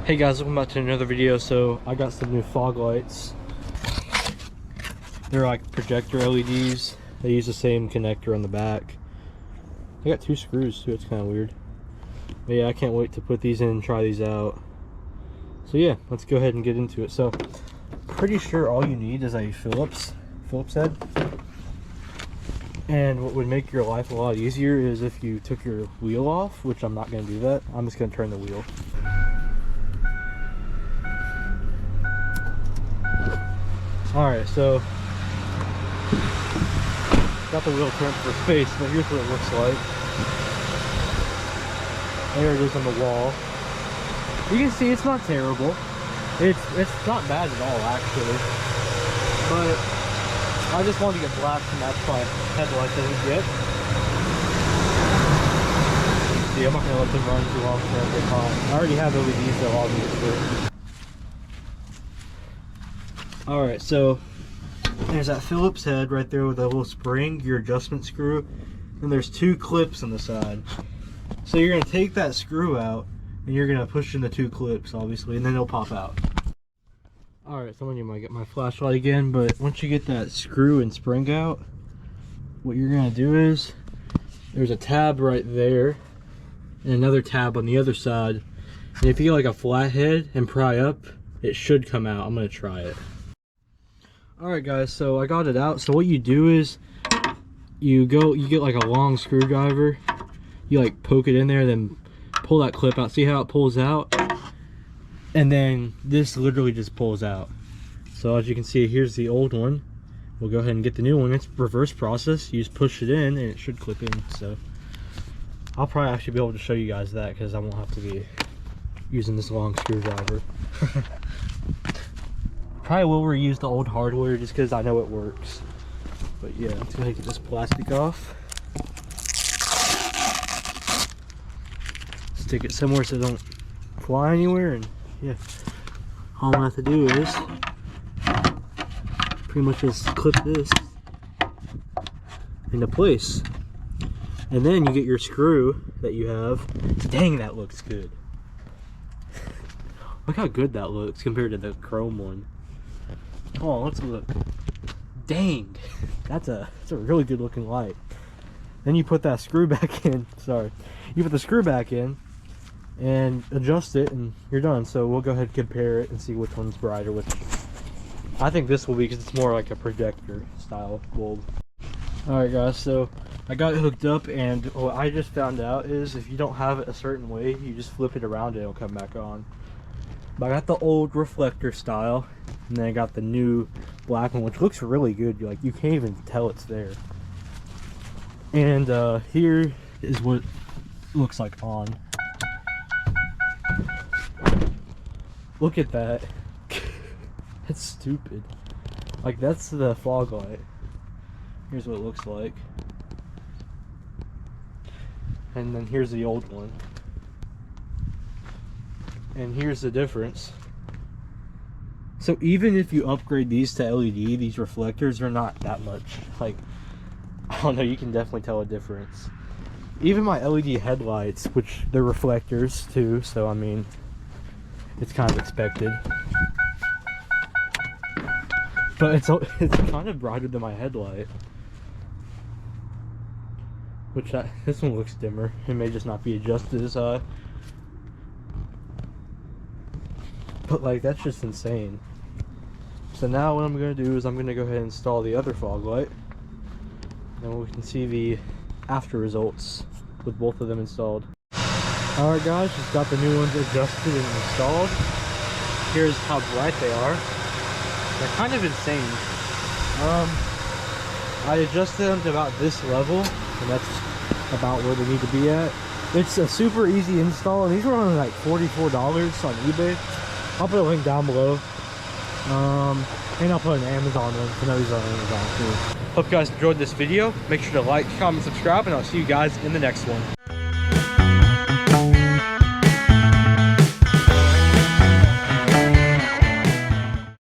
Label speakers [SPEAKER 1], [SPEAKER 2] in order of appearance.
[SPEAKER 1] Hey guys, welcome back to another video. So I got some new fog lights. They're like projector LEDs. They use the same connector on the back. They got two screws too, it's kind of weird. But yeah, I can't wait to put these in and try these out. So yeah, let's go ahead and get into it. So pretty sure all you need is a Phillips head. And what would make your life a lot easier is if you took your wheel off, which I'm not going to do that. I'm just going to turn the wheel. Alright, so got the wheel turned for space, but here's what it looks like. There it is on the wall. You can see it's not terrible. It's not bad at all, actually. But I just wanted to get black to match my headlight doesn't get. See, I'm not gonna let them run too long so they get hot. I already have LEDs though, obviously. Alright, so there's that Phillips head right there with a little spring, your adjustment screw, and there's two clips on the side. So you're going to take that screw out and you're going to push in the two clips, obviously, and then it'll pop out. Alright, someone you might get my flashlight again, but once you get that screw and spring out, what you're going to do is there's a tab right there and another tab on the other side. And if you get like a flat head and pry up, it should come out. I'm going to try it. Alright guys, so I got it out. So what you do is you get like a long screwdriver, you like poke it in there, then pull that clip out. See how it pulls out? And then this literally just pulls out. So as you can see, here's the old one. We'll go ahead and get the new one. It's reverse process. You just push it in and it should clip in. So I'll probably actually be able to show you guys that because I won't have to be using this long screwdriver. Probably will reuse the old hardware just because I know it works. But yeah, I'm just gonna get this plastic off. Stick it somewhere so it don't fly anywhere, and yeah, all I have to do is pretty much just clip this into place. And then you get your screw that you have. Dang, that looks good. Look how good that looks compared to the chrome one. Oh, let's look. Dang, that's a really good looking light. Then you put that screw back in. Sorry, you put the screw back in and adjust it, and you're done. So we'll go ahead and compare it and see which one's brighter. Which I think this will be because it's more like a projector style bulb. All right, guys. So I got it hooked up, and what I just found out is if you don't have it a certain way, you just flip it around and it'll come back on. But I got the old reflector style, and then I got the new black one, which looks really good. Like, you can't even tell it's there. And here is what it looks like on. Look at that. That's stupid. Like, that's the fog light. Here's what it looks like. And then here's the old one. And here's the difference. So even if you upgrade these to LED, these reflectors are not that much. Like, I don't know, you can definitely tell a difference. Even my LED headlights, which they're reflectors too, so I mean, it's kind of expected. But it's kind of brighter than my headlight. Which this one looks dimmer. It may just not be adjusted as high. But like, that's just insane. So now what I'm going to do is I'm going to go ahead and install the other fog light. And we can see the after results with both of them installed. Alright guys, just got the new ones adjusted and installed. Here's how bright they are. They're kind of insane. I adjusted them to about this level, and that's about where they need to be at. It's a super easy install, and these were only like $44 on eBay. I'll put a link down below, and I'll put an Amazon link. I know these are on Amazon too. Hope you guys enjoyed this video. Make sure to like, comment, subscribe, and I'll see you guys in the next one.